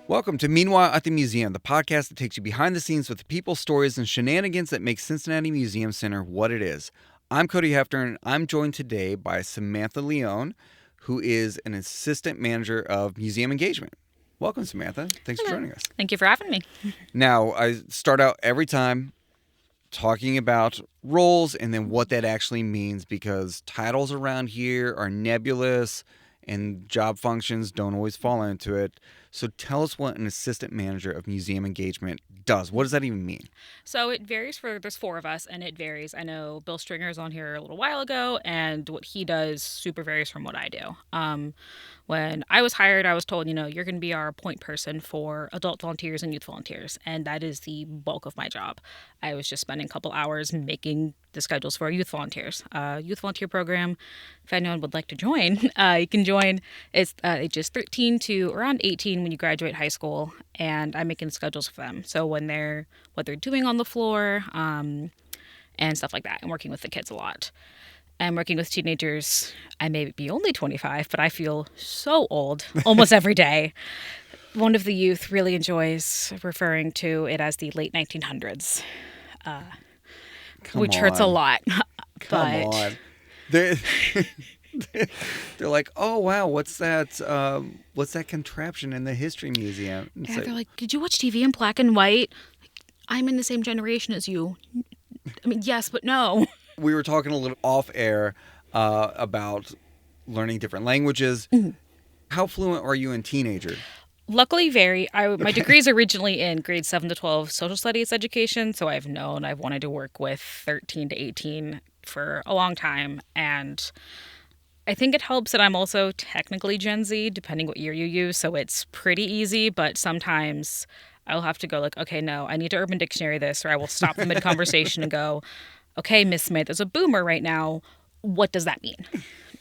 Welcome to Meanwhile at the Museum, the podcast that takes you behind the scenes with the people, stories, and shenanigans that make Cincinnati Museum Center what it is. I'm Cody Hefner, and I'm joined today by Samantha Leone, who is an assistant manager of museum engagement. Welcome, Samantha. Thanks for joining us. Thank you for having me. Now, I start out every time talking about roles and then what that actually means, because titles around here are nebulous and job functions don't always fall into it. So tell us what an assistant manager of museum engagement does. What does that even mean? So it varies there's four of us, and it varies. I know Bill Stringer's on here a little while ago, and what he does super varies from what I do. When I was hired, I was told, you're going to be our point person for adult volunteers and youth volunteers, and that is the bulk of my job. I was just spending a couple hours making the schedules for our youth volunteers. Youth volunteer program, if anyone would like to join, you can join. It's ages 13 to around 18 when you graduate high school, and I'm making the schedules for them. So what they're doing on the floor, and stuff like that, and working with the kids a lot. I'm working with teenagers. I may be only 25, but I feel so old almost every day. One of the youth really enjoys referring to it as the late 1900s, which hurts a lot. Come on. They're like, oh, wow, what's that contraption in the History Museum? Yeah, they're like, did you watch TV in black and white? I'm in the same generation as you. I mean, yes, but no. We were talking a little off air about learning different languages. Mm-hmm. How fluent are you in teenager? Luckily, very. My degree is originally in grades 7 to 12 social studies education, so I've wanted to work with 13 to 18 for a long time, and I think it helps that I'm also technically Gen Z, depending what year you use, so it's pretty easy, but sometimes I'll have to go like, okay, no, I need to Urban Dictionary this, or I will stop the mid-conversation and go, okay, Miss Smith, there's a boomer right now. What does that mean?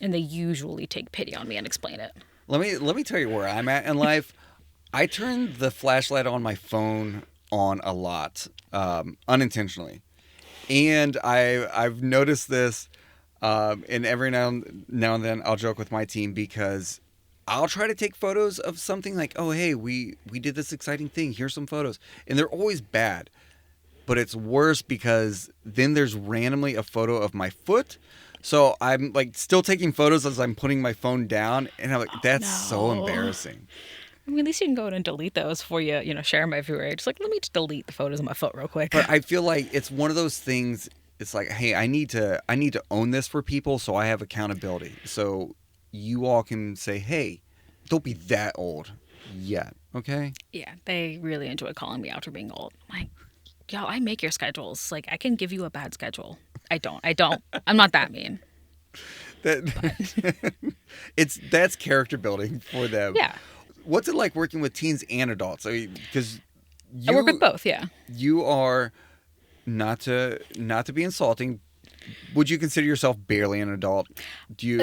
And they usually take pity on me and explain it. Let me tell you where I'm at in life. I turn the flashlight on my phone on a lot, unintentionally. And I've noticed this, and every now and then I'll joke with my team, because I'll try to take photos of something like, oh, hey, we did this exciting thing. Here's some photos. And they're always bad. But it's worse because then there's randomly a photo of my foot. So I'm like still taking photos as I'm putting my phone down. And I'm like, that's so embarrassing. I mean, at least you can go in and delete those before you share them everywhere. Just like, let me just delete the photos of my foot real quick. But I feel like it's one of those things. It's like, hey, I need to own this for people so I have accountability. So you all can say, hey, don't be that old yet. Okay? Yeah, they really enjoy calling me out for being old. Like, yo, I make your schedules. Like, I can give you a bad schedule. I don't. I'm not that mean. That's character building for them. Yeah. What's it like working with teens and adults? I mean, because I work with both. Yeah. You are not to be insulting. Would you consider yourself barely an adult?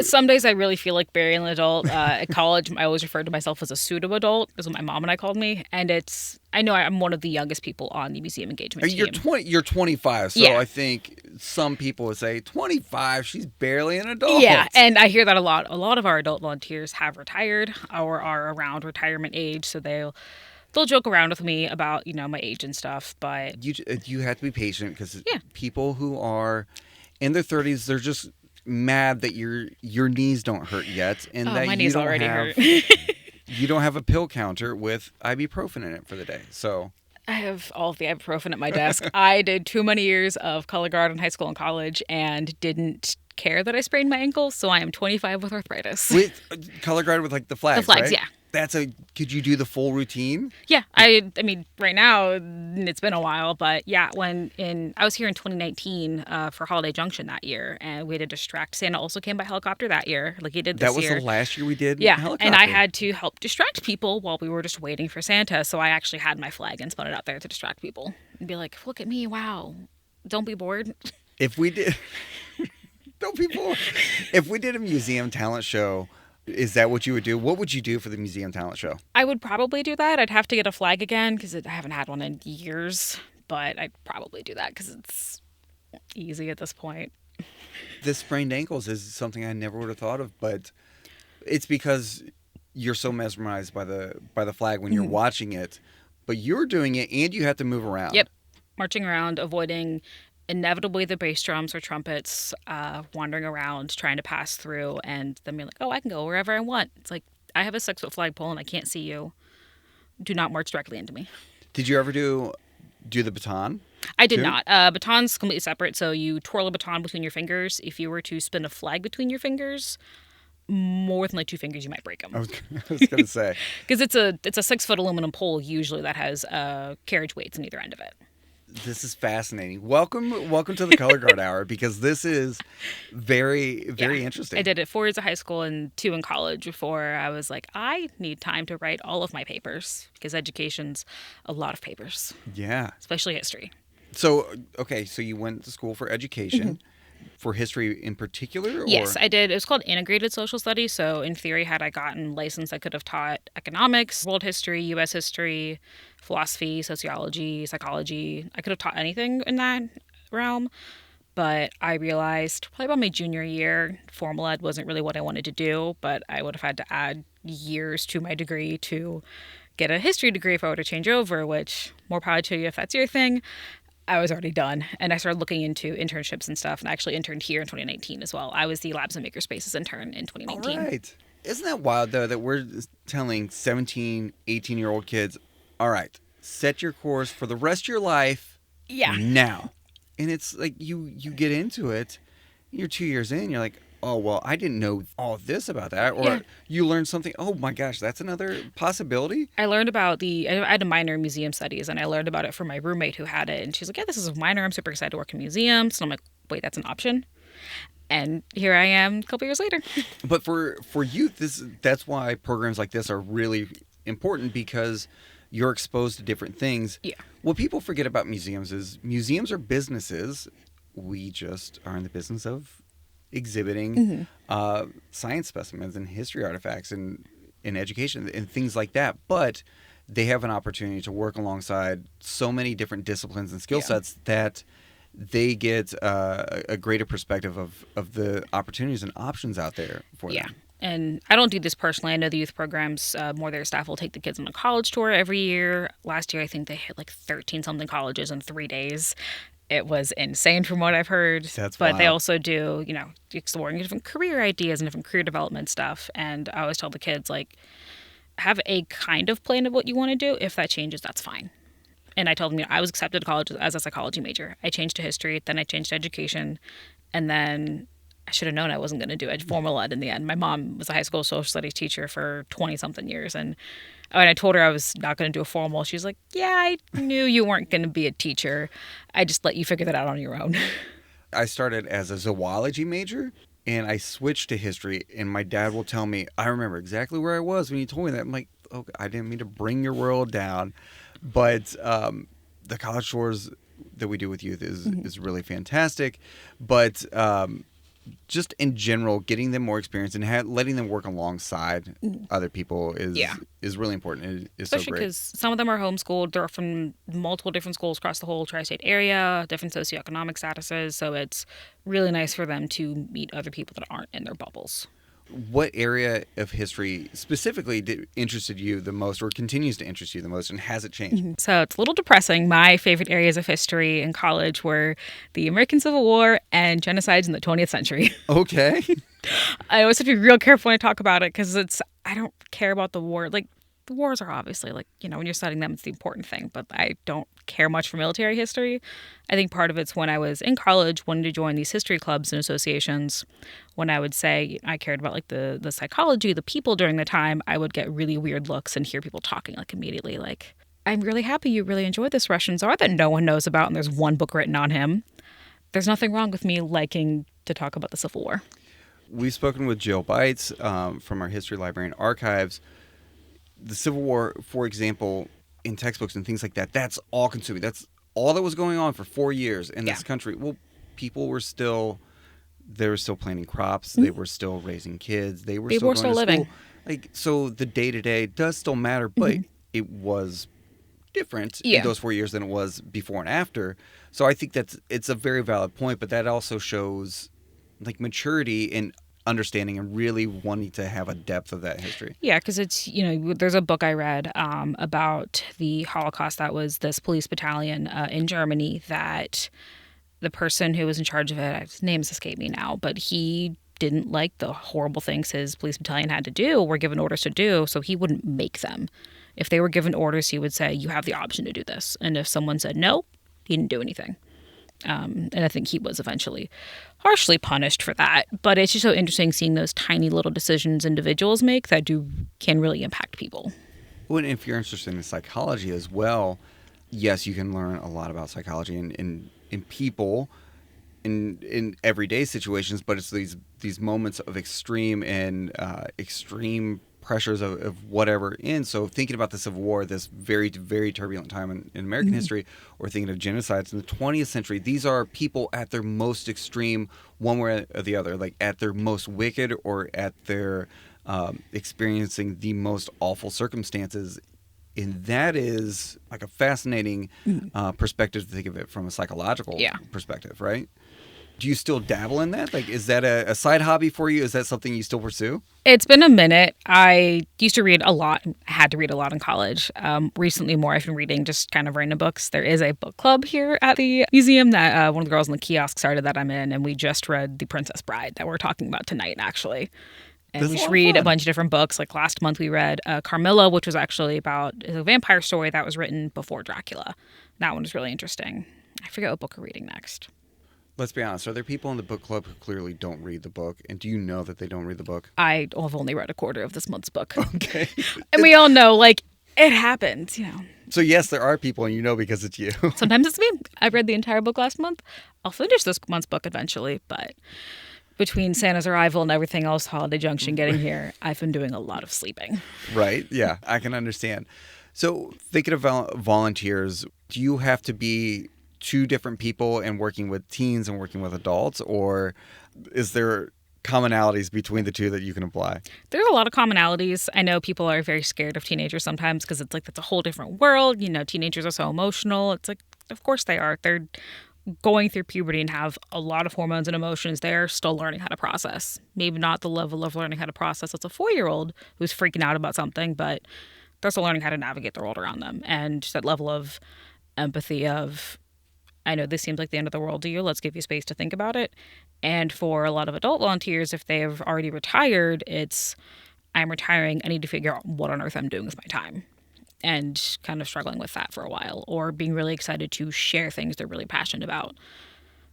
Some days I really feel like barely an adult. At college, I always referred to myself as a pseudo-adult. That's what my mom and I called me. And I know I'm one of the youngest people on the museum engagement team. You're 25, so yeah. I think some people would say 25, she's barely an adult. Yeah, and I hear that a lot. A lot of our adult volunteers have retired or are around retirement age, so they'll joke around with me about, my age and stuff, but you have to be patient, because people who are in their 30s, they're just mad that your knees don't hurt yet, and that my knees already hurt. You don't have a pill counter with ibuprofen in it for the day. So I have all of the ibuprofen at my desk. I did too many years of color guard in high school and college and didn't care that I sprained my ankle, so I am 25 with arthritis. With color guard with like the flags, right? Yeah. Could you do the full routine? Yeah, I mean, right now, it's been a while, but yeah, I was here in 2019 for Holiday Junction that year, and we had to distract. Santa also came by helicopter that year, like he did this year. That was the last year we did helicopter. And I had to help distract people while we were just waiting for Santa, so I actually had my flag and spun it out there to distract people and be like, look at me, wow, don't be bored. If we did... Don't be bored. If we did a museum talent show... Is that what you would do? What would you do for the museum talent show? I would probably do that. I'd have to get a flag again because I haven't had one in years. But I'd probably do that because it's easy at this point. The sprained ankles is something I never would have thought of, but it's because you're so mesmerized by the flag when you're Mhm. watching it, but you're doing it and you have to move around. Yep. Marching around, avoiding inevitably the bass drums or trumpets, wandering around, trying to pass through, and then being like, oh, I can go wherever I want. It's like, I have a 6 foot flagpole and I can't see you. Do not march directly into me. Did you ever do the baton I did too? not. Baton's completely separate, so you twirl a baton between your fingers. If you were to spin a flag between your fingers, more than like 2 fingers, you might break I them. was I was gonna say Because it's a 6 foot aluminum pole usually that has carriage weights on either end of it. this is fascinating. Welcome to the Color Guard Hour because this is very Yeah. very I interesting. did it 4 years of high school and 2 in college before I was like, I need time to write all of my papers because education's a lot of papers, Yeah. especially history. So okay, so you went to school for education, for history in particular, Yes, or I did. It was called integrated social studies. So, in theory, had I gotten licensed, I could have taught economics, world history, U.S. history, philosophy, sociology, psychology. I could have taught anything in that realm. But I realized probably about my junior year, formal ed wasn't really what I wanted to do. But I would have had to add years to my degree to get a history degree if I were to change over, which more power to you if that's your thing. I was already done, and I started looking into internships and stuff, and I actually interned here in 2019 as well. I was the Labs and Makerspaces intern in all 2019. right. Isn't that wild though that we're telling 17, 18-year-old kids, all right, set your course for the rest of your life Yeah. now. And it's like you get into it, you're 2 years in, you're like, oh well, I didn't know all this about that, Yeah. or you learn something. Oh my gosh, that's another possibility. I learned about I had a minor in museum studies, and I learned about it from my roommate who had it. And she's like, yeah, this is a minor. I'm super excited to work in museums. And I'm like, wait, that's an option? And here I am a couple years later. But for youth, that's why programs like this are really important because you're exposed to different things. Yeah. What people forget about museums is museums are businesses. We just are in the business of exhibiting science specimens and history artifacts and in education and things like that. But they have an opportunity to work alongside so many different disciplines and skill Yeah. sets that they get a greater perspective of the opportunities and options out there for Yeah. them. And I don't do this personally. I know the youth programs, more their staff will take the kids on a college tour every year. Last year, I think they hit like 13 something colleges in 3 days. It was insane from what I've heard. That's But they wild. also do, exploring different career ideas and different career development stuff. And I always tell the kids, like, have a kind of plan of what you want to do. If that changes, that's fine. And I told them, I was accepted to college as a psychology major. I changed to history, then I changed to education, and then I should have known I wasn't going to do formal ed in the end. My mom was a high school social studies teacher for 20 something years, and when I told her I was not going to do a formal, she's like, "Yeah, I knew you weren't going to be a teacher. I just let you figure that out on your own." I started as a zoology major and I switched to history. And my dad will tell me, I remember exactly where I was when he told me that. I'm like, oh, I didn't mean to bring your world down. But the college tours that we do with youth is really fantastic. But just in general, getting them more experience and letting them work alongside other people Yeah. is really important. It is so Especially great. because some of them are homeschooled. They're from multiple different schools across the whole tri-state area, different socioeconomic statuses. So it's really nice for them to meet other people that aren't in their bubbles. What area of history specifically interested you the most or continues to interest you the most, and has it changed? So it's a little depressing. My favorite areas of history in college were the American Civil War and genocides in the 20th century. Okay. I always have to be real careful when I talk about it because I don't care about the war. Like, the wars are obviously, like, when you're studying them, it's the important thing, but I don't care much for military history. I think part of it's when I was in college, wanting to join these history clubs and associations. When I would say I cared about like the psychology, the people during the time, I would get really weird looks and hear people talking like immediately, like, I'm really happy you really enjoyed this Russian Tsar that no one knows about and there's one book written on him. There's nothing wrong with me liking to talk about the Civil War. We've spoken with Jill Bites from our History Library and Archives. The Civil War, for example, in textbooks and things like that, that's all consuming. That's all that was going on for 4 years in this country. Well, people were still, they were still planting crops. They were still raising kids. They were People were still still going to living. school. Like, so the day-to-day does still matter, but it was different Yeah. in those 4 years than it was before and after. So I think it's a very valid point, but that also shows like maturity in understanding and really wanting to have a depth of that history. Yeah, because it's, there's a book I read about the Holocaust that was this police battalion in Germany that the person who was in charge of it, his name's escaped me now, but he didn't like the horrible things his police battalion had to do, were given orders to do, so he wouldn't make them. If they were given orders, he would say, you have the option to do this. And if someone said no, he didn't do anything. And I think he was eventually harshly punished for that. But it's just so interesting seeing those tiny little decisions individuals make that can really impact people. Well, if you're interested in psychology as well, yes, you can learn a lot about psychology in people in everyday situations, but it's these moments of extreme and extreme pressures of whatever in. So thinking about the Civil War, this very, very turbulent time in American history, or thinking of genocides in the 20th century, these are people at their most extreme, one way or the other, like at their most wicked or at their experiencing the most awful circumstances. And that is like a fascinating perspective to think of it from a psychological perspective, right? Do you still dabble in that? Like, is that a side hobby for you? Is that something you still pursue? It's been a minute. I used to read a lot. I had to read a lot in college. Recently more, I've been reading just kind of random books. There is a book club here at the museum that one of the girls in the kiosk started that I'm in, and we just read The Princess Bride that we're talking about tonight, actually. And we should read a bunch of different books. Like last month we read Carmilla, which was actually about a vampire story that was written before Dracula. That one was really interesting. I forget what book we're reading next. Let's be honest. Are there people in the book club who clearly don't read the book? And do you know that they don't read the book? I have only read a quarter of this month's book. Okay. And we all know, like, it happens, So yes, there are people, and you know because it's you. Sometimes it's me. I read the entire book last month. I'll finish this month's book eventually, but between Santa's arrival and everything else, Holiday Junction getting here, I've been doing a lot of sleeping. Right. Yeah, I can understand. So thinking of volunteers, do you have to be two different people and working with teens and working with adults, or is there commonalities between the two that you can apply? There's a lot of commonalities. I know people are very scared of teenagers sometimes because it's like that's a whole different world. Teenagers are so emotional. It's like, of course they are. They're going through puberty and have a lot of hormones and emotions. They're still learning how to process. Maybe not the level of learning how to process as a 4-year-old who's freaking out about something, but they're still learning how to navigate the world around them. And that level of empathy of, I know this seems like the end of the world to you. Let's give you space to think about it. And for a lot of adult volunteers, if they've already retired, it's, I'm retiring. I need to figure out what on earth I'm doing with my time. And kind of struggling with that for a while, or being really excited to share things they're really passionate about,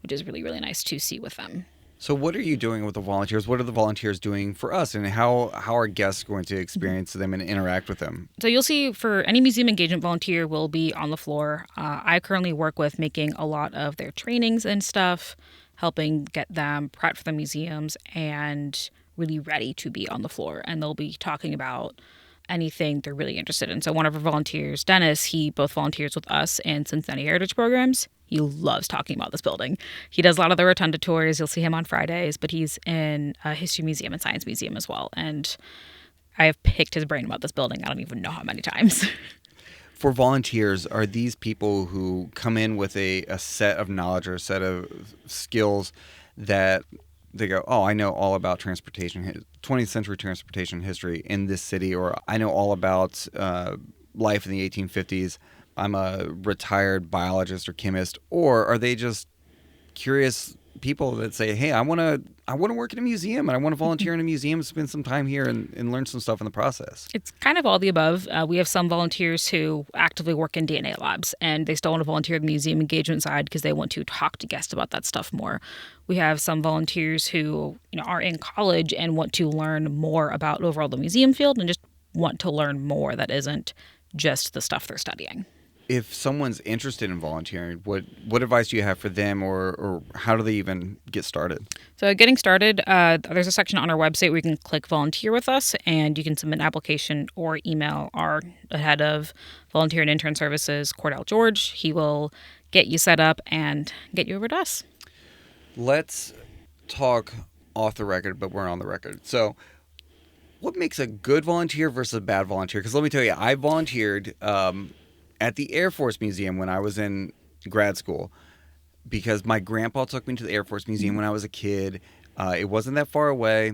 which is really, really nice to see with them. So what are you doing with the volunteers? What are the volunteers doing for us? And how are guests going to experience them and interact with them? So you'll see for any museum engagement volunteer will be on the floor. I currently work with making a lot of their trainings and stuff, helping get them prepped for the museums and really ready to be on the floor. And they'll be talking about anything they're really interested in. So one of our volunteers, Dennis, he both volunteers with us and Cincinnati Heritage Programs. He loves talking about this building. He does a lot of the rotunda tours. You'll see him on Fridays, but he's in a history museum and science museum as well. And I have picked his brain about this building. I don't even know how many times. For volunteers, are these people who come in with a set of knowledge or a set of skills that they go, oh, I know all about transportation, 20th century transportation history in this city, or I know all about life in the 1850s. I'm a retired biologist or chemist, or are they just curious people that say, hey, I want to work in a museum and I want to volunteer in a museum, spend some time here and learn some stuff in the process? It's kind of all the above. We have some volunteers who actively work in DNA labs, and they still want to volunteer in the museum engagement side because they want to talk to guests about that stuff more. We have some volunteers who are in college and want to learn more about overall the museum field and just want to learn more that isn't just the stuff they're studying. If someone's interested in volunteering, what advice do you have for them, or how do they even get started? So getting started, there's a section on our website where you can click volunteer with us, and you can submit an application or email our head of volunteer and intern services, Cordell George. He will get you set up and get you over to us. Let's talk off the record, but we're on the record. So what makes a good volunteer versus a bad volunteer? Because let me tell you, I volunteered at the Air Force Museum when I was in grad school, because my grandpa took me to the Air Force Museum when I was a kid. It wasn't that far away.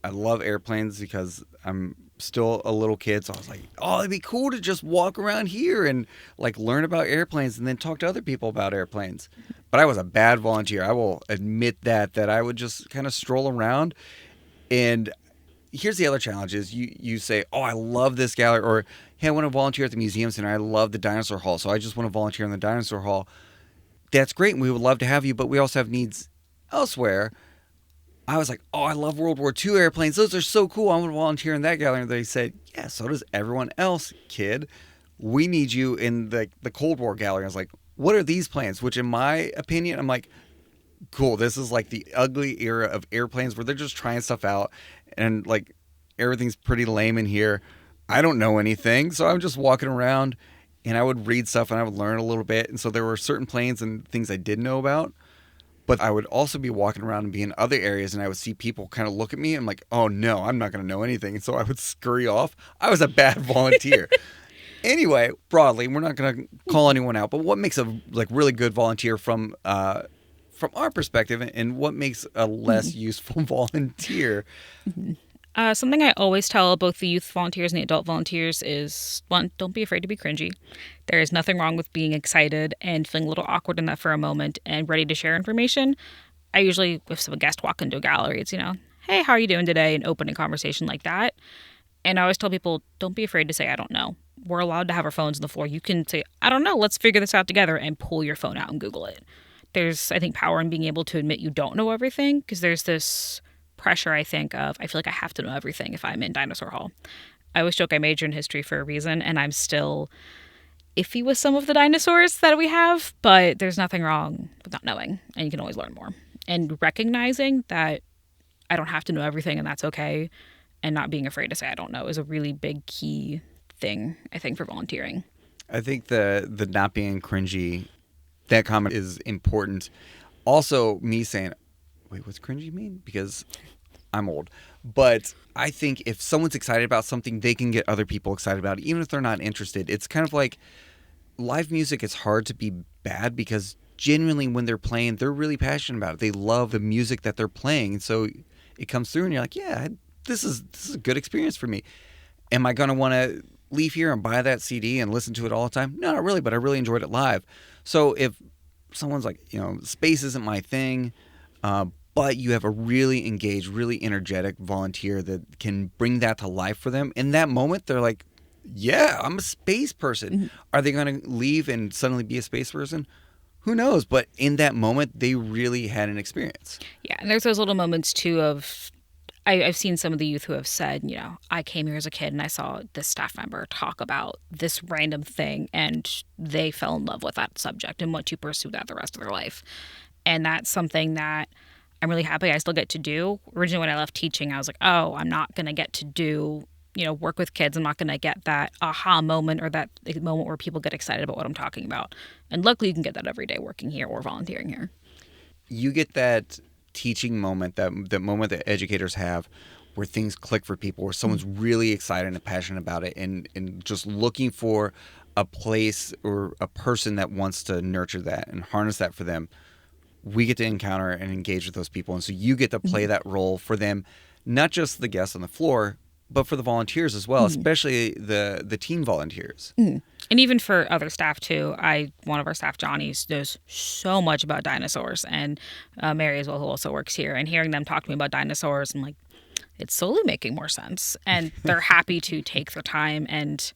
I love airplanes because I'm still a little kid, so I was like, "Oh, it'd be cool to just walk around here and like learn about airplanes and then talk to other people about airplanes." But I was a bad volunteer. I will admit that I would just kind of stroll around. And here's the other challenge: is you say, "Oh, I love this gallery," or "Hey, I want to volunteer at the museum center. I love the dinosaur hall, so I just want to volunteer in the dinosaur hall." That's great, and we would love to have you, but we also have needs elsewhere. I was like, "Oh, I love World War II airplanes. Those are so cool. I want to volunteer in that gallery." And they said, "Yeah, so does everyone else, kid. We need you in the Cold War gallery." I was like, "What are these planes?" Which, in my opinion, I'm like, "Cool. This is like the ugly era of airplanes where they're just trying stuff out, and like everything's pretty lame in here. I don't know anything, so I'm just walking around, and I would read stuff and I would learn a little bit. And so there were certain planes and things I did know about." But I would also be walking around and be in other areas, and I would see people kind of look at me. And I'm like, "Oh no, I'm not going to know anything." And so I would scurry off. I was a bad volunteer. Anyway, broadly, we're not going to call anyone out. But what makes a like really good volunteer from our perspective, and what makes a less useful volunteer? Something I always tell both the youth volunteers and the adult volunteers is one, don't be afraid to be cringy. There is nothing wrong with being excited and feeling a little awkward in that for a moment and ready to share information. I usually, if some guest walk into a gallery, it's, "Hey, how are you doing today?" and open a conversation like that. And I always tell people, don't be afraid to say, "I don't know." We're allowed to have our phones on the floor. You can say, "I don't know, let's figure this out together," and pull your phone out and Google it. There's, I think, power in being able to admit you don't know everything, because there's this pressure, I think, of I feel like I have to know everything if I'm in Dinosaur Hall. I always joke I majored in history for a reason, and I'm still iffy with some of the dinosaurs that we have, but there's nothing wrong with not knowing, and you can always learn more. And recognizing that I don't have to know everything, and that's okay, and not being afraid to say I don't know is a really big key thing, I think, for volunteering. I think the not being cringy, that comment is important. Also, me saying, "Wait, what's cringy mean?" Because I'm old. But I think if someone's excited about something, they can get other people excited about it, even if they're not interested. It's kind of like live music. It's hard to be bad because genuinely when they're playing, they're really passionate about it. They love the music that they're playing. And so it comes through and you're like, "Yeah, this is a good experience for me." Am I going to want to leave here and buy that CD and listen to it all the time? No, not really, but I really enjoyed it live. So if someone's like, space isn't my thing, but you have a really engaged, really energetic volunteer that can bring that to life for them, in that moment, they're like, "Yeah, I'm a space person." Mm-hmm. Are they going to leave and suddenly be a space person? Who knows? But in that moment, they really had an experience. Yeah, and there's those little moments, too, of I've seen some of the youth who have said, "I came here as a kid and I saw this staff member talk about this random thing and they fell in love with that subject and want to pursue that the rest of their life." And that's something that I'm really happy I still get to do. Originally, when I left teaching, I was like, "Oh, I'm not going to get to do, work with kids. I'm not going to get that aha moment or that moment where people get excited about what I'm talking about." And luckily, you can get that every day working here or volunteering here. You get that teaching moment, that moment that educators have where things click for people, where someone's really excited and passionate about it and just looking for a place or a person that wants to nurture that and harness that for them. We get to encounter and engage with those people. And so you get to play that role for them, not just the guests on the floor, but for the volunteers as well, especially the team volunteers. And even for other staff too. One of our staff, Johnny, knows so much about dinosaurs, and Mary as well, who also works here. And hearing them talk to me about dinosaurs, I'm like, it's slowly making more sense. And they're happy to take their time and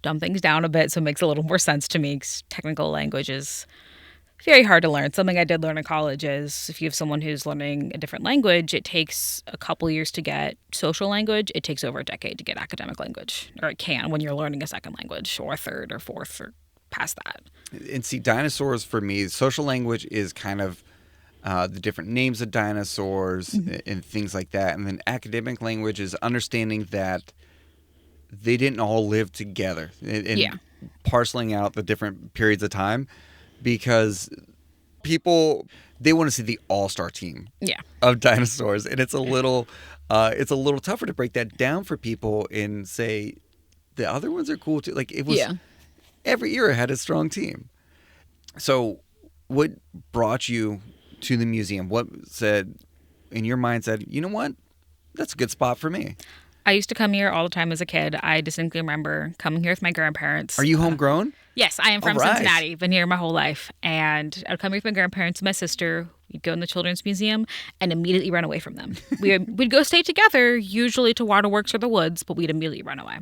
dumb things down a bit so it makes a little more sense to me, 'cause technical language is very hard to learn. Something I did learn in college is if you have someone who's learning a different language, it takes a couple years to get social language. It takes over a decade to get academic language, or it can when you're learning a second language or a third or fourth or past that. And see, dinosaurs for me, social language is kind of the different names of dinosaurs and things like that. And then academic language is understanding that they didn't all live together and parceling out the different periods of time. Because people, they want to see the all-star team of dinosaurs, and it's a little tougher to break that down for people and say the other ones are cool too. Like it was, every era had a strong team. So, what brought you to the museum? What said, in your mind said, you know what? That's a good spot for me. I used to come here all the time as a kid. I distinctly remember coming here with my grandparents. Are you homegrown? Yes, I am from All right. Cincinnati. Been here my whole life. And I'd come here with my grandparents and my sister. We'd go in the Children's Museum and immediately run away from them. We'd go stay together, usually to waterworks or the woods, but we'd immediately run away.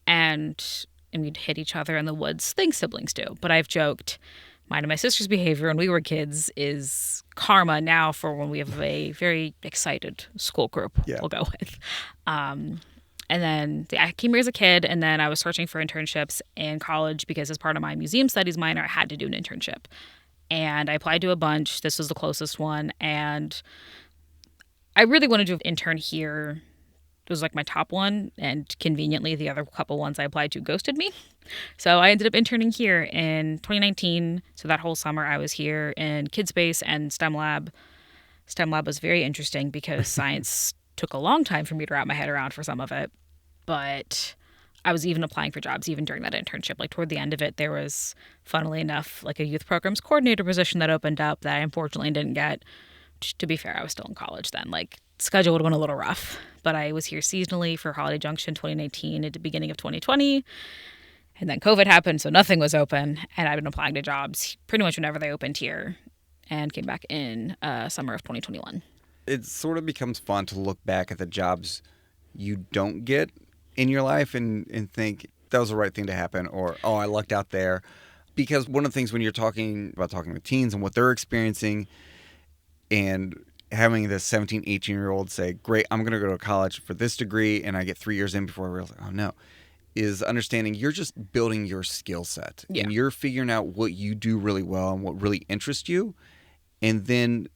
And we'd hit each other in the woods. Things siblings do. But I've joked, mine and my sister's behavior when we were kids is karma now for when we have a very excited school group we'll go with. And then I came here as a kid, and then I was searching for internships in college because as part of my museum studies minor, I had to do an internship. And I applied to a bunch. This was the closest one. And I really wanted to intern here. It was like my top one. And conveniently, the other couple ones I applied to ghosted me. So I ended up interning here in 2019. So that whole summer I was here in KidSpace and STEM Lab. STEM Lab was very interesting because science took a long time for me to wrap my head around for some of it. But I was even applying for jobs even during that internship. Like toward the end of it, there was, funnily enough, like a youth programs coordinator position that opened up that I unfortunately didn't get. To be fair, I was still in college then. Like schedule would have been a little rough. But I was here seasonally for Holiday Junction 2019 at the beginning of 2020. And then COVID happened, so nothing was open. And I've been applying to jobs pretty much whenever they opened here and came back in summer of 2021. It sort of becomes fun to look back at the jobs you don't get in your life and think that was the right thing to happen, or, oh, I lucked out there. Because one of the things when you're talking with teens and what they're experiencing and having this 17, 18-year-old say, great, I'm going to go to college for this degree, and I get 3 years in before I realize, oh, no, is understanding you're just building your skill set. Yeah. And you're figuring out what you do really well and what really interests you. And then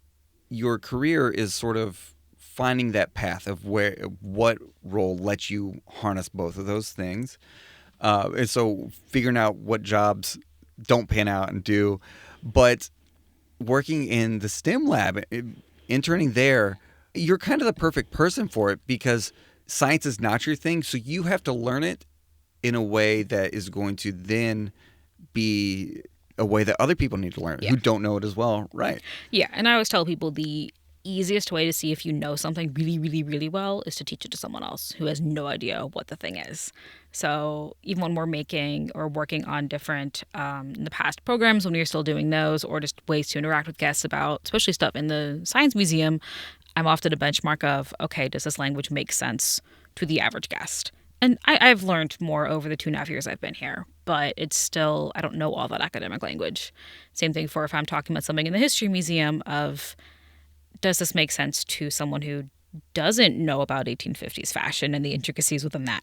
your career is sort of finding that path of what role lets you harness both of those things. And so figuring out what jobs don't pan out and do. But working in the STEM lab, interning there, you're kind of the perfect person for it because science is not your thing. So you have to learn it in a way that is going to then be a way that other people need to learn who don't know it as well. Right. Yeah. And I always tell people the easiest way to see if you know something really, really, really well is to teach it to someone else who has no idea what the thing is. So even when we're making or working on different in the past programs, when we were still doing those, or just ways to interact with guests about, especially stuff in the science museum, I'm often a benchmark of, okay, does this language make sense to the average guest? And I've learned more over the 2.5 years I've been here, but it's still, I don't know all that academic language. Same thing for if I'm talking about something in the history museum of, does this make sense to someone who doesn't know about 1850s fashion and the intricacies within that?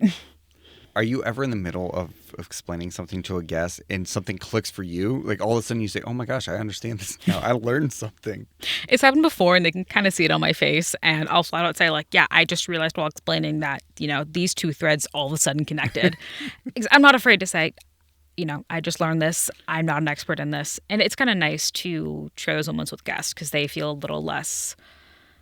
Are you ever in the middle of explaining something to a guest and something clicks for you? Like all of a sudden you say, oh my gosh, I understand this now. I learned something. It's happened before and they can kind of see it on my face. And I'll flat out say like, yeah, I just realized while explaining that, these two threads all of a sudden connected. I'm not afraid to say, I just learned this. I'm not an expert in this. And it's kind of nice to share those moments with guests because they feel a little less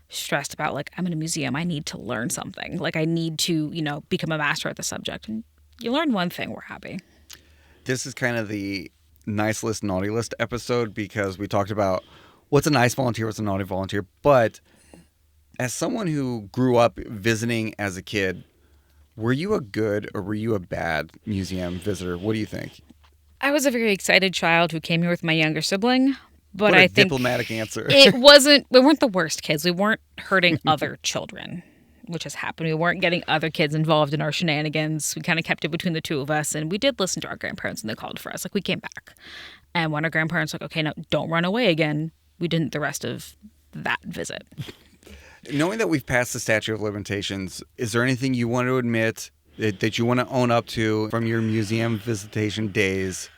stressed about like, I'm in a museum. I need to learn something. Like I need to, become a master at the subject. And you learn one thing, we're happy. This is kind of the nice list, naughty list episode because we talked about what's a nice volunteer, what's a naughty volunteer. But as someone who grew up visiting as a kid, were you a good or were you a bad museum visitor? What do you think? I was a very excited child who came here with my younger sibling, but What a I think diplomatic answer. we weren't the worst kids. We weren't hurting other children, which has happened. We weren't getting other kids involved in our shenanigans. We kind of kept it between the two of us, and we did listen to our grandparents when they called for us. Like we came back, and when our grandparents were like, okay, no, don't run away again, we didn't the rest of that visit. Knowing that we've passed the statute of limitations, is there anything you want to admit that you want to own up to from your museum visitation days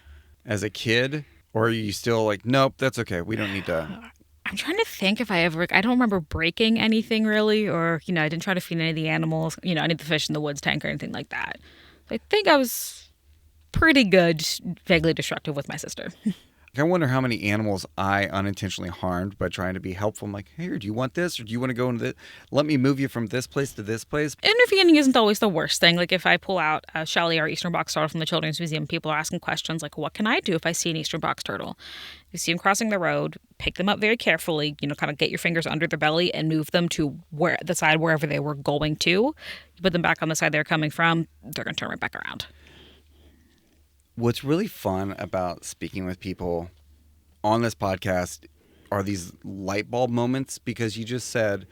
as a kid? Or are you still like, nope, that's okay. We don't need to. I'm trying to think if I don't remember breaking anything really, or, I didn't try to feed any of the animals, any of the fish in the woods tank or anything like that. I think I was pretty good, vaguely destructive with my sister. I wonder how many animals I unintentionally harmed by trying to be helpful. I'm like, hey, do you want this? Or do you want to go into this? Let me move you from this place to this place. Intervening isn't always the worst thing. Like if I pull out Shelly, our eastern box turtle from the Children's Museum, people are asking questions like, what can I do if I see an eastern box turtle? You see them crossing the road, pick them up very carefully, kind of get your fingers under their belly and move them to the side wherever they were going to. You put them back on the side they're coming from, they're going to turn right back around. What's really fun about speaking with people on this podcast are these light bulb moments, because you just said,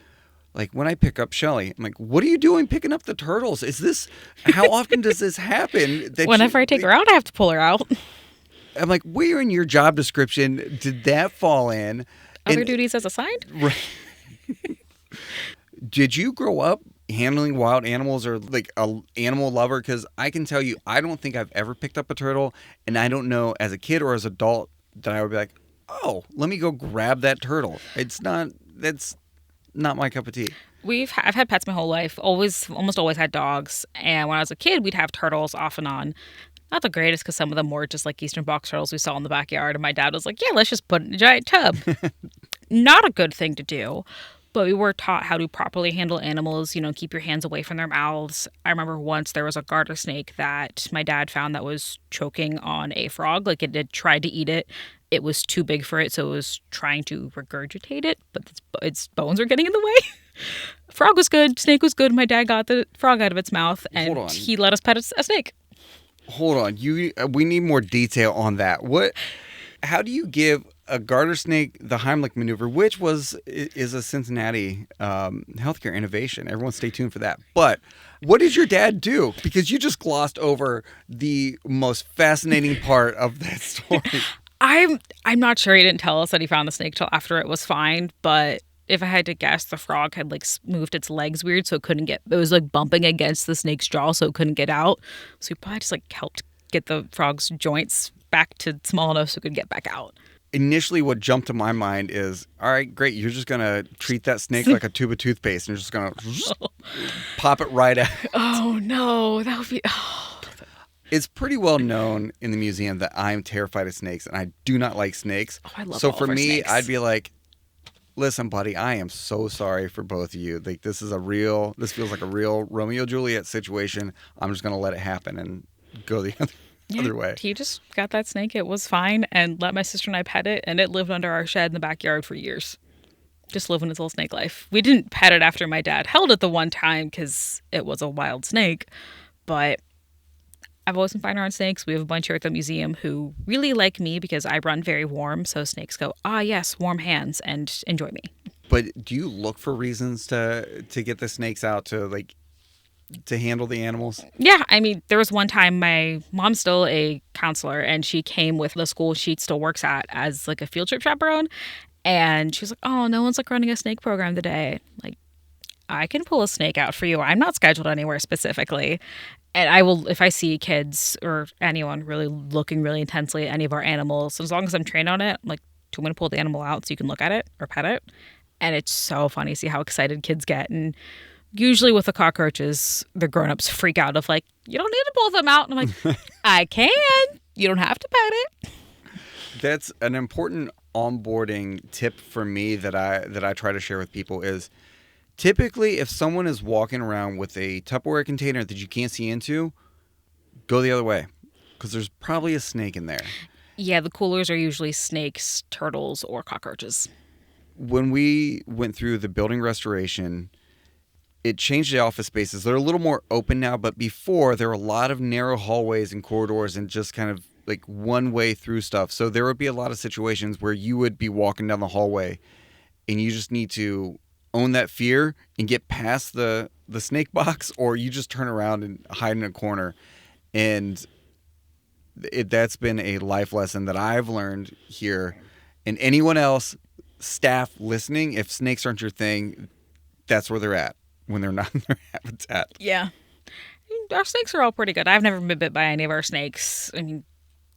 like, when I pick up Shelly, I'm like, what are you doing picking up the turtles? How often does this happen? Whenever I take her out, I have to pull her out. I'm like, where in your job description did that fall in? Other duties as assigned? Right. Did you grow up handling wild animals or like an animal lover? Because I can tell you, I don't think I've ever picked up a turtle, and I don't know as a kid or as an adult that I would be like, oh, let me go grab that turtle. That's not my cup of tea. I've had pets my whole life. Almost always had dogs. And when I was a kid, we'd have turtles off and on. Not the greatest, because some of them were just like eastern box turtles we saw in the backyard. And my dad was like, yeah, let's just put it in a giant tub. Not a good thing to do. But we were taught how to properly handle animals, keep your hands away from their mouths. I remember once there was a garter snake that my dad found that was choking on a frog. Like it had tried to eat it. It was too big for it, so it was trying to regurgitate it, but its bones were getting in the way. Frog was good. Snake was good. My dad got the frog out of its mouth, and he let us pet a snake. Hold on. We need more detail on that. How do you give a garter snake the Heimlich maneuver, which is a Cincinnati healthcare innovation? Everyone stay tuned for that. But what did your dad do? Because you just glossed over the most fascinating part of that story. I'm not sure. He didn't tell us that he found the snake till after it was fine, but if I had to guess, the frog had like moved its legs weird, so it was like bumping against the snake's jaw, so it couldn't get out. So he probably just like helped get the frog's joints back to small enough so it could get back out. Initially, what jumped to my mind is, all right, great, you're just going to treat that snake like a tube of toothpaste, and you're just going to pop it right out. Oh, no. That would be... Oh. It's pretty well known in the museum that I'm terrified of snakes, and I do not like snakes. Oh, I love So all for of our me, snakes. I'd be like, listen, buddy, I am so sorry for both of you. Like, this feels like a real Romeo-Juliet situation. I'm just going to let it happen and go the other way. He just got that snake. It was fine, and let my sister and I pet it, and it lived under our shed in the backyard for years. Just living its little snake life. We didn't pet it after my dad held it the one time because it was a wild snake, but I've always been fine around snakes. We have a bunch here at the museum who really like me because I run very warm, so snakes go, yes, warm hands, and enjoy me. But do you look for reasons to get the snakes out to handle the animals? Yeah, I mean, there was one time my mom's still a counselor, and she came with the school she still works at as like a field trip chaperone, and she was like, oh, no one's like running a snake program today. Like, I can pull a snake out for you. I'm not scheduled anywhere specifically. And I will, if I see kids or anyone really looking really intensely at any of our animals, as long as I'm trained on it, I'm like, do you want to pull the animal out so you can look at it or pet it? And it's so funny to see how excited kids get. And usually with the cockroaches, the grown-ups freak out of like, you don't need to pull them out. And I'm like, I can. You don't have to pet it. That's an important onboarding tip for me that I try to share with people is, typically, if someone is walking around with a Tupperware container that you can't see into, go the other way, because there's probably a snake in there. Yeah, the coolers are usually snakes, turtles, or cockroaches. When we went through the building restoration, it changed the office spaces. They're a little more open now, but before, there were a lot of narrow hallways and corridors and just kind of like one way through stuff. So there would be a lot of situations where you would be walking down the hallway and you just need to own that fear and get past the snake box, or you just turn around and hide in a corner. And that's been a life lesson that I've learned here. And anyone else, staff listening, if snakes aren't your thing, that's where they're at when they're not in their habitat. Yeah. Our snakes are all pretty good. I've never been bit by any of our snakes. I mean,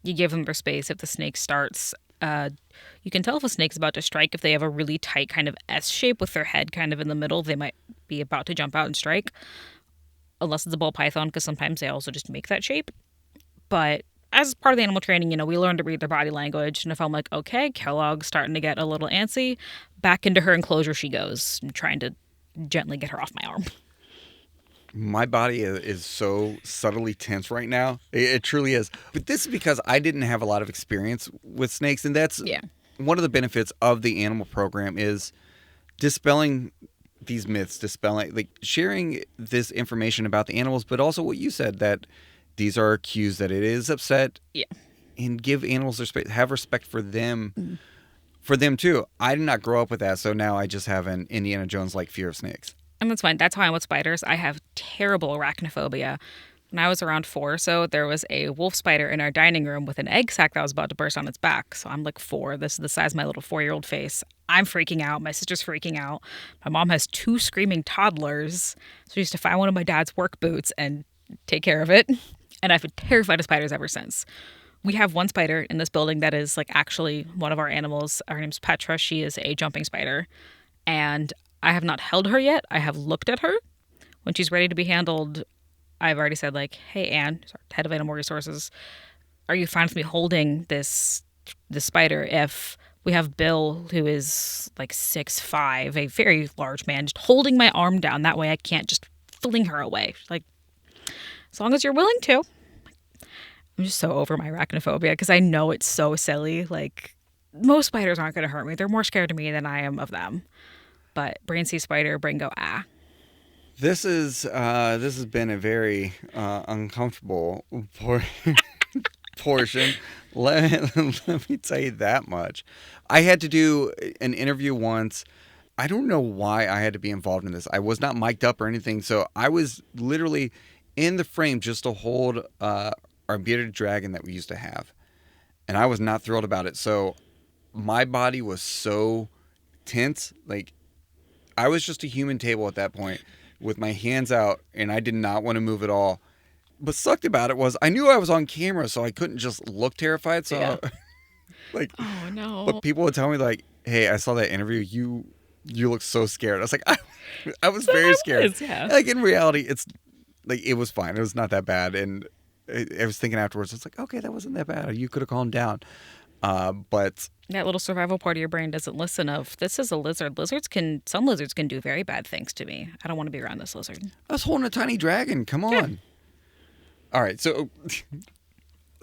you give them their space. If the snake starts, you can tell if a snake's about to strike if they have a really tight kind of S shape with their head kind of in the middle. They might be about to jump out and strike, unless it's a ball python, because sometimes they also just make that shape. But as part of the animal training, we learn to read their body language. And if I'm like, okay, Kellogg's starting to get a little antsy, back into her enclosure she goes, trying to gently get her off my arm. My body is so subtly tense right now. It truly is. But this is because I didn't have a lot of experience with snakes, and that's Yeah. one of the benefits of the animal program is dispelling these myths, dispelling, like sharing this information about the animals, but also what you said, that these are cues that it is upset, Yeah. and give animals their space, have respect for them too. I did not grow up with that, so now I just have an Indiana Jones like fear of snakes. And that's fine. That's how I am with spiders. I have terrible arachnophobia. When I was around 4 or so, there was a wolf spider in our dining room with an egg sac that was about to burst on its back. So I'm like 4. This is the size of my little 4-year-old face. I'm freaking out. My sister's freaking out. My mom has 2 screaming toddlers. So she used to find one of my dad's work boots and take care of it. And I've been terrified of spiders ever since. We have one spider in this building that is like actually one of our animals. Her name's Petra. She is a jumping spider. And I have not held her yet. I have looked at her. When she's ready to be handled, I've already said, like, hey, Anne, head of animal resources, are you fine with me holding this spider if we have Bill, who is like 6'5", a very large man, just holding my arm down? That way I can't just fling her away. Like, as long as you're willing to. I'm just so over my arachnophobia because I know it's so silly. Like, most spiders aren't going to hurt me. They're more scared of me than I am of them. But brain see spider, brain go, ah. This has been a very uncomfortable portion. Let me tell you that much. I had to do an interview once. I don't know why I had to be involved in this. I was not mic'd up or anything, so I was literally in the frame just to hold our bearded dragon that we used to have, and I was not thrilled about it. So my body was so tense, like I was just a human table at that point with my hands out, and I did not want to move at all. But sucked about it was I knew I was on camera, so I couldn't just look terrified. So, Yeah. like, Oh, no. but people would tell me like, "Hey, I saw that interview. You look so scared." I was like, I was very scared. Yeah. Like in reality, it's like it was fine. It was not that bad, and I was thinking afterwards, it's like, okay, that wasn't that bad. You could have calmed down. But that little survival part of your brain doesn't listen of, this is a lizard. Some lizards can do very bad things to me. I don't want to be around this lizard. I was holding a tiny dragon. Come on. Yeah. All right. So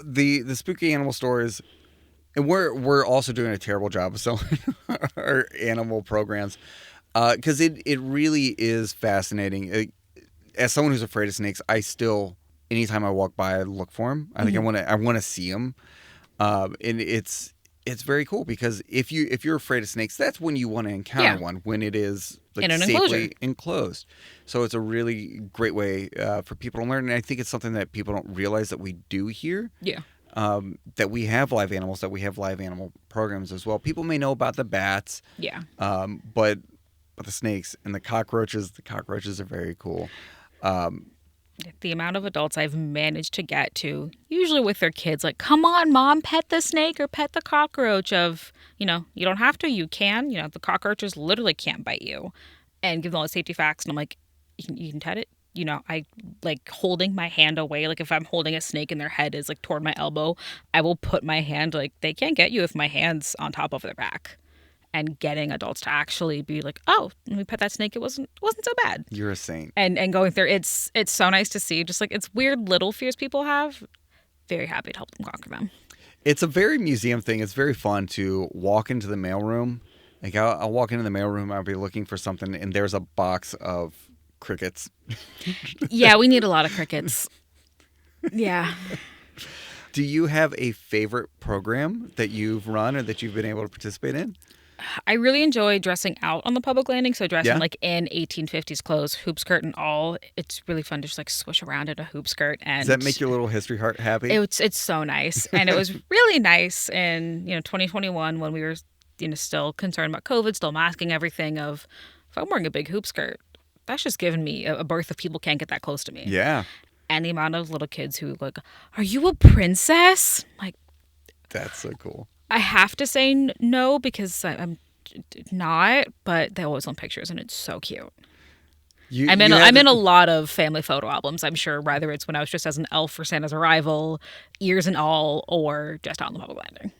the spooky animal stories, and we're also doing a terrible job of selling our animal programs, because it really is fascinating. As someone who's afraid of snakes, I still, anytime I walk by, I look for them. I think I want to see them. And it's very cool because if you're afraid of snakes, that's when you want to encounter one, when it is like in an safely enclosed. So it's a really great way for people to learn, and I think it's something that people don't realize that we do here. Yeah. That we have live animals, that we have live animal programs as well. People may know about the bats, but the snakes and the cockroaches are very cool. The amount of adults I've managed to get to, usually with their kids, like, come on, mom, pet the snake or pet the cockroach, of, you don't have to, you can, the cockroaches literally can't bite you, and give them all the safety facts. And I'm like, you can pet it. I like holding my hand away. Like if I'm holding a snake and their head is like toward my elbow, I will put my hand, like they can't get you if my hand's on top of their back. And getting adults to actually be like, oh, let me pet that snake. It wasn't so bad. You're a saint. And going through, it's so nice to see. Just like, it's weird little fears people have. Very happy to help them conquer them. It's a very museum thing. It's very fun to walk into the mailroom. Like I'll walk into the mailroom, I'll be looking for something, and there's a box of crickets. Yeah, we need a lot of crickets. Yeah. Do you have a favorite program that you've run or that you've been able to participate in? I really enjoy dressing out on the public landing. So dressing like in 1850s clothes, hoop skirt and all. It's really fun to just like swish around in a hoop skirt. And does that make your little history heart happy? It's so nice. And it was really nice in 2021 when we were still concerned about COVID, still masking everything. Of, if I'm wearing a big hoop skirt, that's just giving me a birth of people can't get that close to me. Yeah. And the amount of little kids who like, are you a princess? Like, that's so cool. I have to say no because I'm not, but they always want pictures and it's so cute. I'm in a lot of family photo albums, I'm sure, whether it's when I was just as an elf for Santa's arrival, ears and all, or just on the public landing.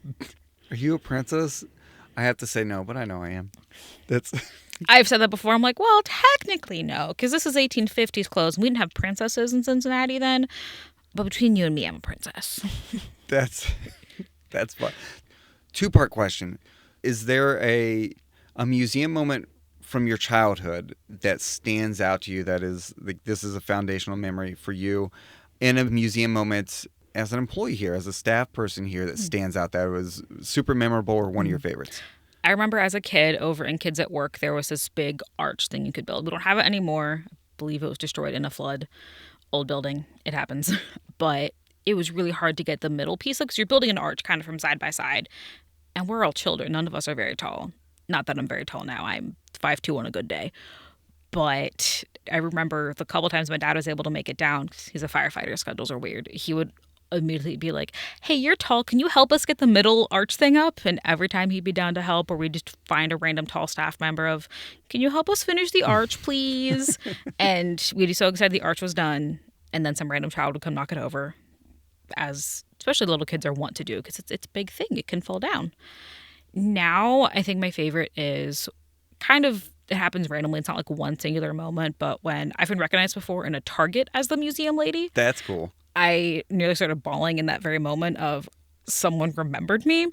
Are you a princess? I have to say no, but I know I am. That's I've said that before. I'm like, well, technically no, because this is 1850s clothes. And we didn't have princesses in Cincinnati then. But between you and me, I'm a princess. that's fun. Two-part question: is there a museum moment from your childhood that stands out to you that is like this is a foundational memory for you, and a museum moment as an employee here, as a staff person here that stands out that was super memorable or one of your favorites? I remember as a kid over in Kids at Work, there was this big arch thing you could build. We don't have it anymore. I believe it was destroyed in a flood. Old building. It happens. But it was really hard to get the middle piece because you're building an arch kind of from side by side. And we're all children. None of us are very tall. Not that I'm very tall now. I'm 5'2" on a good day. But I remember the couple times my dad was able to make it down. He's a firefighter. Schedules are weird. He would immediately be like, hey, you're tall. Can you help us get the middle arch thing up? And every time he'd be down to help, or we'd just find a random tall staff member of, can you help us finish the arch, please? And we'd be so excited the arch was done. And then some random child would come knock it over, as especially little kids are wont to do, because it's a big thing. It can fall down. Now, I think my favorite is kind of, it happens randomly. It's not like one singular moment, but when I've been recognized before in a Target as the museum lady. That's cool. I nearly started bawling in that very moment of someone remembered me,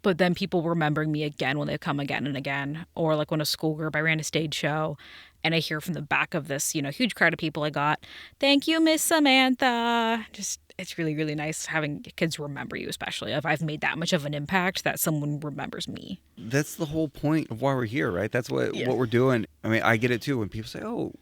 but then people remembering me again when they come again and again. Or like when a school group, I ran a stage show and I hear from the back of this, huge crowd of people I got, thank you, Miss Samantha. Just, it's really, really nice having kids remember you, especially if I've made that much of an impact that someone remembers me. That's the whole point of why we're here, right? That's what we're doing. I mean, I get it too when people say, oh,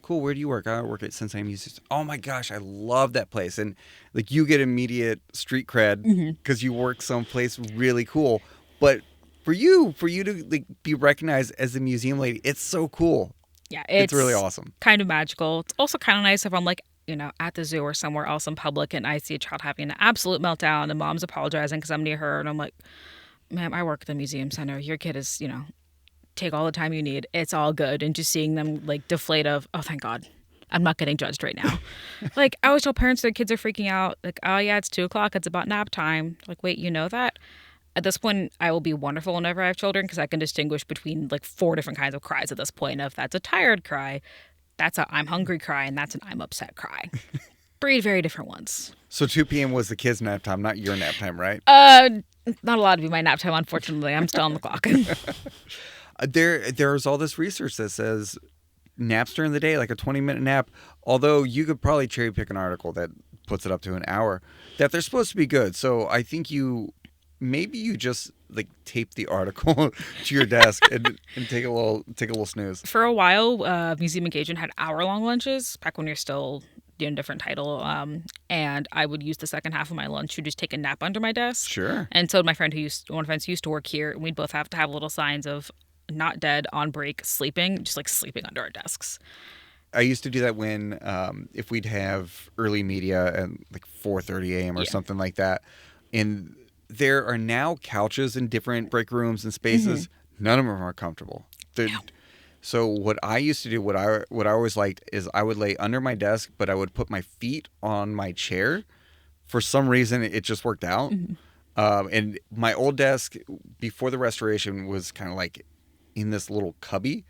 cool, where do you work? I work at Cincinnati Museum. Oh my gosh, I love that place. And like you get immediate street cred because you work someplace really cool. But for you to like be recognized as a museum lady, it's so cool. Yeah, it's really awesome. Kind of magical. It's also kind of nice if I'm like, at the zoo or somewhere else in public and I see a child having an absolute meltdown and mom's apologizing because I'm near her and I'm like, ma'am, I work at the museum center. Your kid is, take all the time you need. It's all good. And just seeing them like deflate of, oh, thank God, I'm not getting judged right now. Like I always tell parents their kids are freaking out. Like, oh yeah, it's 2:00. It's about nap time. Like, wait, you know that? At this point, I will be wonderful whenever I have children because I can distinguish between like 4 different kinds of cries at this point. Of that's a tired cry, that's a I'm hungry cry, and that's an I'm upset cry. 3 very different ones. So 2 p.m. was the kids' nap time, not your nap time, right? Not allowed to be my nap time, unfortunately. I'm still on the clock. There's all this research that says naps during the day, like a 20-minute nap, although you could probably cherry pick an article that puts it up to an hour, that they're supposed to be good. So I think maybe you just like tape the article to your desk and take a little snooze. For a while, Museum Engagement had hour-long lunches back when you're still doing a different title, and I would use the second half of my lunch to just take a nap under my desk. Sure. And so my friend one of my friends who used to work here, and we'd both have to have little signs of not dead, on break, sleeping, just like sleeping under our desks. I used to do that when if we'd have early media at like 4:30 a.m. or something like that, and there are now couches in different break rooms and spaces. None of them are comfortable. No. So what I used to do, what I always liked, is I would lay under my desk, but I would put my feet on my chair. For some reason, it just worked out. And my old desk before the restoration was kind of like in this little cubby.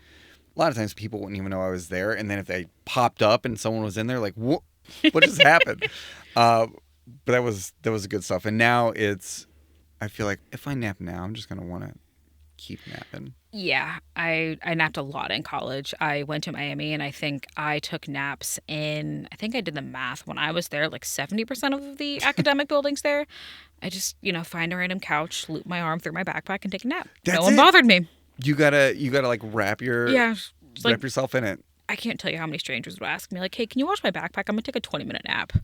A lot of times people wouldn't even know I was there. And then if they popped up and someone was in there, like, what just happened? But that was the good stuff. And now I feel like if I nap now, I'm just going to want to keep napping. Yeah, I napped a lot in college. I went to Miami and I think I took naps I think I did the math when I was there, like 70% of the academic buildings there. I just, find a random couch, loop my arm through my backpack and take a nap. No one bothered me. You gotta like wrap yourself in it. I can't tell you how many strangers would ask me like, hey, can you watch my backpack? I'm gonna take a 20-minute nap. I'm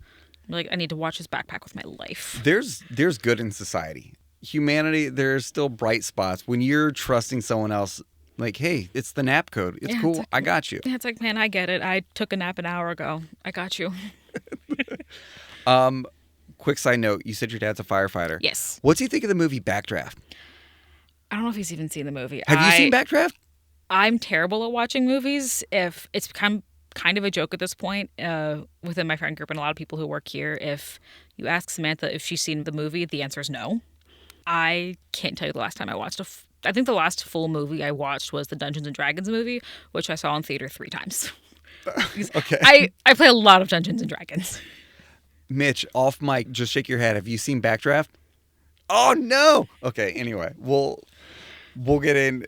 like, I need to watch this backpack with my life. There's good in society. Humanity, there's still bright spots when you're trusting someone else. Like, hey, it's the nap code. It's cool. Like, I got you. Yeah, it's like, man, I get it. I took a nap an hour ago. I got you. Quick side note. You said your dad's a firefighter. Yes. What's he think of the movie Backdraft? I don't know if he's even seen the movie. Have you seen Backdraft? I'm terrible at watching movies. If it's become kind of a joke at this point within my friend group and a lot of people who work here. If you ask Samantha if she's seen the movie, the answer is no. I can't tell you the last time I watched I think the last full movie I watched was the Dungeons and Dragons movie, which I saw in theater 3 times. Okay. I play a lot of Dungeons and Dragons. Mitch, off mic, just shake your head. Have you seen Backdraft? Oh no. Okay. Anyway, we'll get into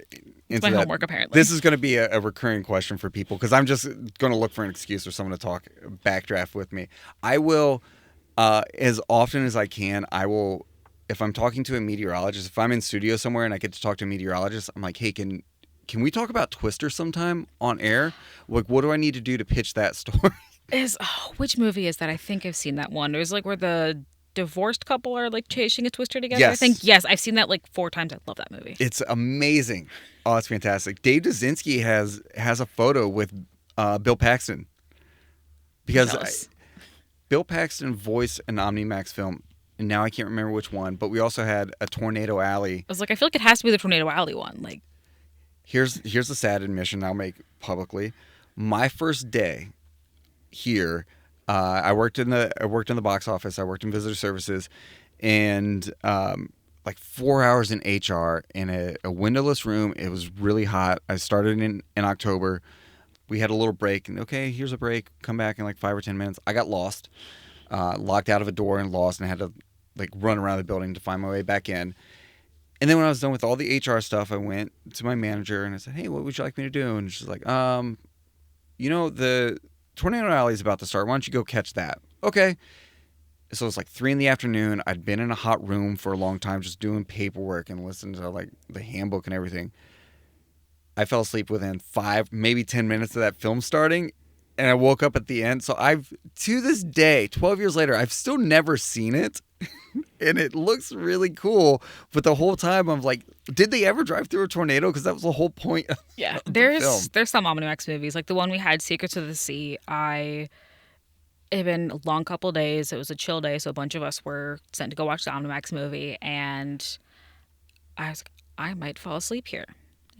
My that. homework, apparently. This is going to be a recurring question for people because I'm just going to look for an excuse for someone to talk Backdraft with me. I will, as often as I can, if I'm talking to a meteorologist, if I'm in studio somewhere and I get to talk to a meteorologist, I'm like, hey, can we talk about Twister sometime on air? Like, what do I need to do to pitch that story? Which movie is that? I think I've seen that one. It was like where the divorced couple are like chasing a twister together. Yes. I think yes, I've seen that like 4 times. I love that movie. It's amazing. Oh, it's fantastic. Dave Dzinski has a photo with Bill Paxton because Bill Paxton voiced an OmniMax film, and now I can't remember which one. But we also had a Tornado Alley. I was like, I feel like it has to be the Tornado Alley one. Like, here's the sad admission I'll make publicly. My first day here, I worked in the box office. I worked in visitor services, and like 4 hours in HR in a windowless room. It was really hot. I started in October. We had a little break, and okay, here's a break. Come back in like 5 or 10 minutes. I got lost, locked out of a door and lost, and I had to like run around the building to find my way back in. And then when I was done with all the HR stuff, I went to my manager and I said, "Hey, what would you like me to do?" And she's like, the Tornado Alley is about to start. Why don't you go catch that?" Okay. So it was like 3 p.m. I'd been in a hot room for a long time just doing paperwork and listening to like the handbook and everything. I fell asleep within 5, maybe 10 minutes of that film starting, and I woke up at the end. So to this day, 12 years later, I've still never seen it. And it looks really cool. But the whole time I'm like, did they ever drive through a tornado? Because that was the whole point of the film. There's some OmniMax movies. Like the one we had, Secrets of the Sea. It had been a long couple of days. It was a chill day, so a bunch of us were sent to go watch the OmniMax movie. And I was like, I might fall asleep here.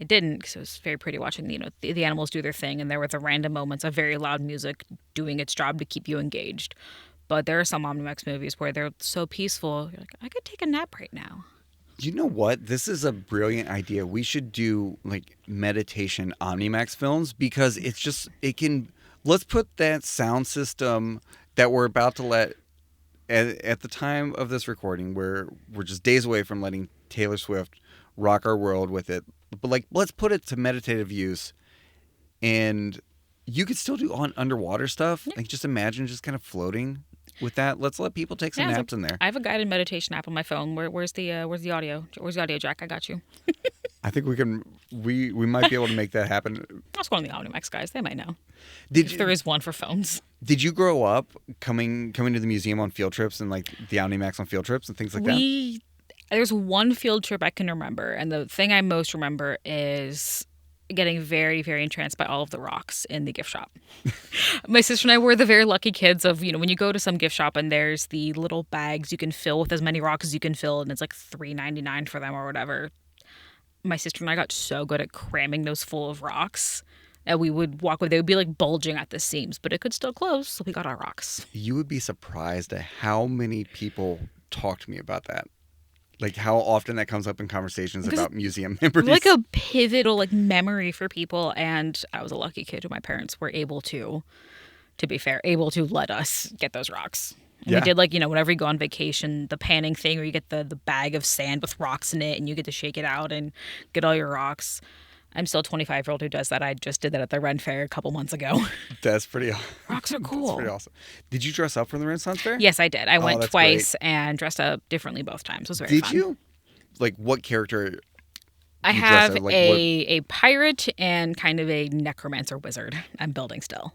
I didn't, because it was very pretty watching the animals do their thing. And there were the random moments of very loud music doing its job to keep you engaged. But there are some OmniMax movies where they're so peaceful. You're like, I could take a nap right now. You know what? This is a brilliant idea. We should do like meditation OmniMax films because let's put that sound system that we're about to let at the time of this recording, where we're just days away from letting Taylor Swift rock our world with it. But like, let's put it to meditative use, and you could still do underwater stuff. Yeah. Like, just imagine just kind of floating with that. Let's let people take some naps in there. I have a guided meditation app on my phone. Where's the audio? Where's the audio jack? I got you. I think we might be able to make that happen. Ask one of the OmniMax guys. They might know. If there is one for phones. Did you grow up coming to the museum on field trips and like the OmniMax on field trips and things like that? There's one field trip I can remember, and the thing I most remember is getting very, very entranced by all of the rocks in the gift shop. My sister and I were the very lucky kids of, when you go to some gift shop and there's the little bags you can fill with as many rocks as you can fill, and it's like $3.99 for them or whatever. My sister and I got so good at cramming those full of rocks that we would walk away. They would be like bulging at the seams, but it could still close, so we got our rocks. You would be surprised at how many people talk to me about that. Like how often that comes up in conversations about museum memories. Like a pivotal memory for people. And I was a lucky kid who my parents were able to be fair, able to let us get those rocks. And we did whenever you go on vacation, the panning thing where you get the bag of sand with rocks in it and you get to shake it out and get all your rocks. I'm still a 25-year-old who does that. I just did that at the Ren Fair a couple months ago. That's pretty awesome. Rocks are cool. That's pretty awesome. Did you dress up for the Renaissance Fair? Yes, I did. I went twice and dressed up differently both times. It was very fun. Did you? Like, what character? I have a pirate and kind of a necromancer wizard I'm building still.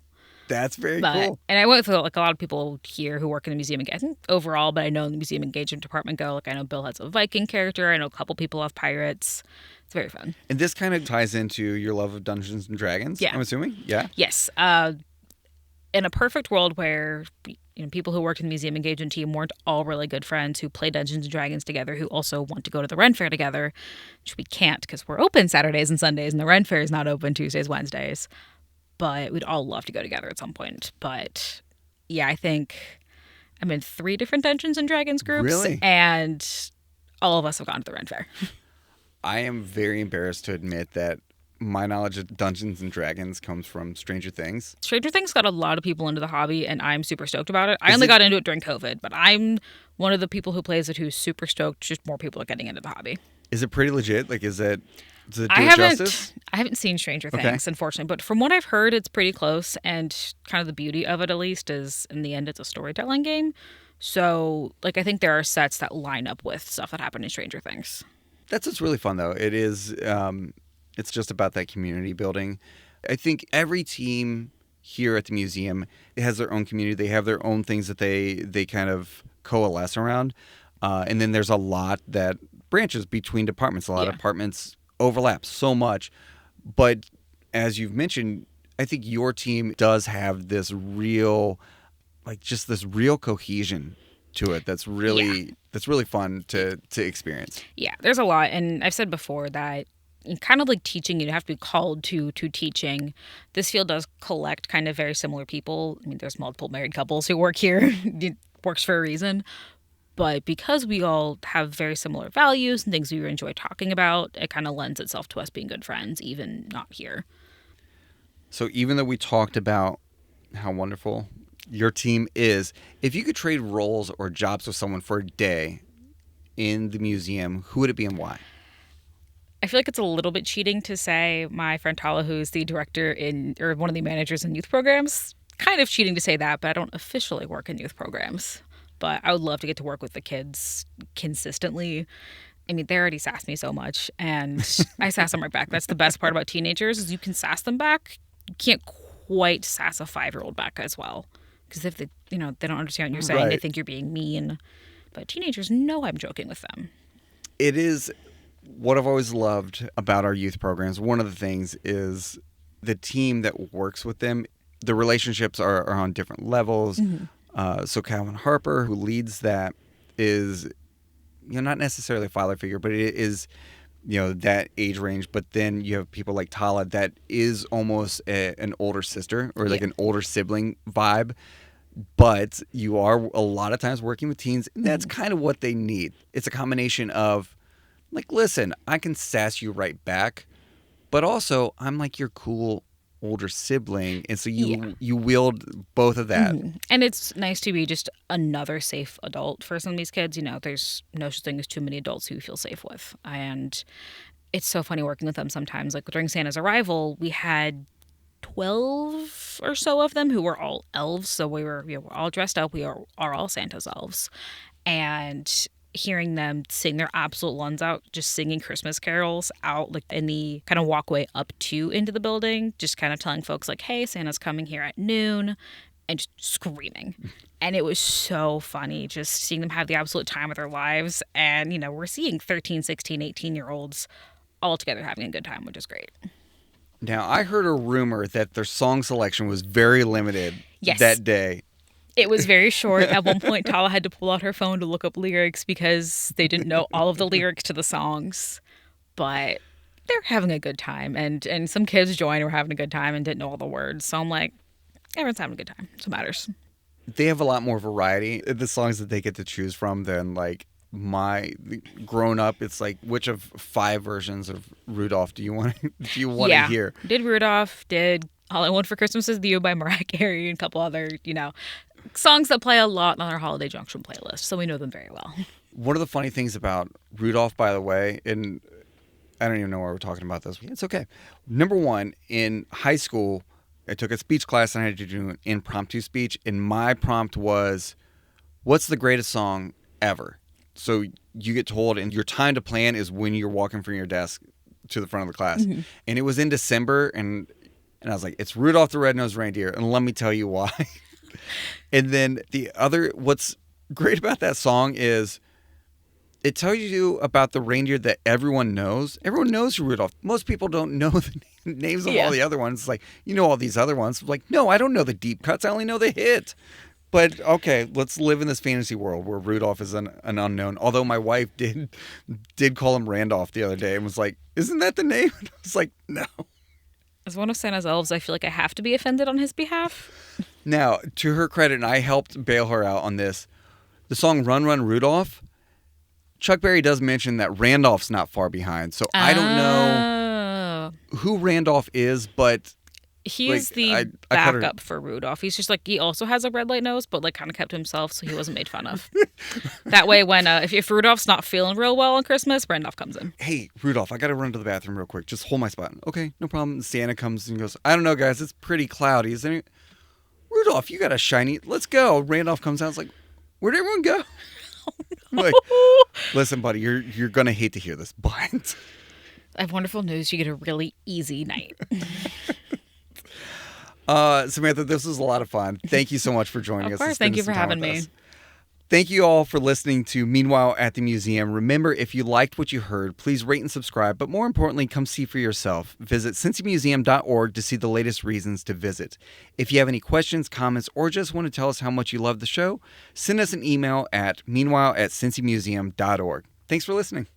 That's very cool. And I went with like a lot of people here who work in the museum engagement overall, but I know in the museum engagement department go. Like I know Bill has a Viking character. I know a couple people have pirates. It's very fun. And this kind of ties into your love of Dungeons and Dragons, I'm assuming? Yeah? Yes. In a perfect world where people who worked in the museum engagement team weren't all really good friends who play Dungeons and Dragons together, who also want to go to the Ren Fair together, which we can't because we're open Saturdays and Sundays, and the Ren Fair is not open Tuesdays, Wednesdays. but we'd all love to go together at some point. But yeah, I think I'm in 3 different Dungeons and Dragons groups, Really? and all of us have gone to the Ren Fair. I am very embarrassed to admit that my knowledge of Dungeons and Dragons comes from Stranger Things. Stranger Things got a lot of people into the hobby, and I'm super stoked about it. I Is only it- got into it during COVID, but I'm one of the people who plays it who's super stoked. Just more people are getting into the hobby. Is it pretty legit? Like, does it do I it justice? haven't seen Stranger Okay. Things, unfortunately, but from what I've heard, it's pretty close. And kind of the beauty of it, at least, is in the end, it's a storytelling game. So, like, I think there are sets that line up with stuff that happened in Stranger Things. That's what's really fun, though. It is. It's just about that community building. I think every team here at the museum has their own community. They have their own things that they kind of coalesce around, and then there's a lot that branches between departments. A lot of Yeah. departments overlap so much, but as you've mentioned, I think your team does have this real, like, just this real cohesion to it. That's really fun to experience. Yeah, there's a lot. And I've said before that kind of like teaching, you have to be called to teaching. This field does collect kind of very similar people. I mean, there's multiple married couples who work here. It works for a reason. But because we all have very similar values and things we enjoy talking about, it kind of lends itself to us being good friends, even not here. So even though we talked about how wonderful your team is, if you could trade roles or jobs with someone for a day in the museum, who would it be and why? I feel like it's a little bit cheating to say my friend Tala, who's the director or one of the managers in youth programs. Kind of cheating to say that, but I don't officially work in youth programs. But I would love to get to work with the kids consistently. I mean, they already sass me so much, and I sass them right back. That's the best part about teenagers is you can sass them back. You can't quite sass a 5-year-old back as well, because if they don't understand what you're saying, they Right. think you're being mean. But teenagers know I'm joking with them. It is what I've always loved about our youth programs. One of the things is the team that works with them. The relationships are on different levels. So Calvin Harper, who leads that, is not necessarily a father figure, but it is that age range. But then you have people like Tala that is almost an older sister or like an older sibling vibe. But you are a lot of times working with teens, and that's kind of what they need. It's a combination of, like, listen, I can sass you right back, but also I'm like your cool older sibling, and so you wield both of that. And it's nice to be just another safe adult for some of these kids. There's no such thing as too many adults who you feel safe with. And it's so funny working with them sometimes. Like during Santa's arrival, we had 12 or so of them who were all elves. So we were all dressed up. We are all Santa's elves. And hearing them sing their absolute lungs out, just singing Christmas carols out like in the kind of walkway up to into the building, just kind of telling folks like, hey, Santa's coming here at noon, and just screaming. And it was so funny just seeing them have the absolute time of their lives. And, we're seeing 13, 16, 18-year-olds all together having a good time, which is great. Now, I heard a rumor that their song selection was very limited that day. It was very short. At one point, Tala had to pull out her phone to look up lyrics because they didn't know all of the lyrics to the songs. But they're having a good time. And some kids joined were having a good time and didn't know all the words. So I'm like, everyone's having a good time. That's what matters. They have a lot more variety in the songs that they get to choose from than like my grown up. It's like, which of 5 versions of Rudolph do you want to hear? Did Rudolph, did All I Want for Christmas Is You by Mariah Carey and a couple other, songs that play a lot on our Holiday Junction playlist, so we know them very well. One of the funny things about Rudolph, by the way, and I don't even know why we're talking about this. It's okay. Number one, in high school, I took a speech class and I had to do an impromptu speech, and my prompt was, what's the greatest song ever? So you get told, and your time to plan is when you're walking from your desk to the front of the class. And it was in December, and I was like, it's Rudolph the Red-Nosed Reindeer, and let me tell you why. And then what's great about that song is it tells you about the reindeer that everyone knows. Everyone knows who Rudolph. Most people don't know the names of all the other ones. It's like, all these other ones. Like, no, I don't know the deep cuts. I only know the hit. But okay, let's live in this fantasy world where Rudolph is an unknown. Although my wife did call him Randolph the other day and was like, isn't that the name? And I was like, no. As one of Santa's elves, I feel like I have to be offended on his behalf. Now, to her credit, and I helped bail her out on this, the song Run Run Rudolph, Chuck Berry does mention that Randolph's not far behind. So I don't know who Randolph is, but he's like, the backup for Rudolph. He's just like, he also has a red light nose, but like kind of kept to himself so he wasn't made fun of. That way, when if Rudolph's not feeling real well on Christmas, Randolph comes in. Hey, Rudolph, I got to run to the bathroom real quick. Just hold my spot. Okay, no problem. And Santa comes and goes, I don't know, guys. It's pretty cloudy. Is there Rudolph, you got a shiny. Let's go. Randolph comes out. It's like, where'd everyone go? No. Like, listen, buddy, you're gonna hate to hear this, but I have wonderful news. You get a really easy night. Samantha, this was a lot of fun. Thank you so much for joining us. Of course, thank you for having me. Thank you all for listening to Meanwhile at the Museum. Remember, if you liked what you heard, please rate and subscribe, but more importantly, come see for yourself. Visit cincymuseum.org to see the latest reasons to visit. If you have any questions, comments, or just want to tell us how much you love the show, send us an email at meanwhile@cincymuseum.org. Thanks for listening.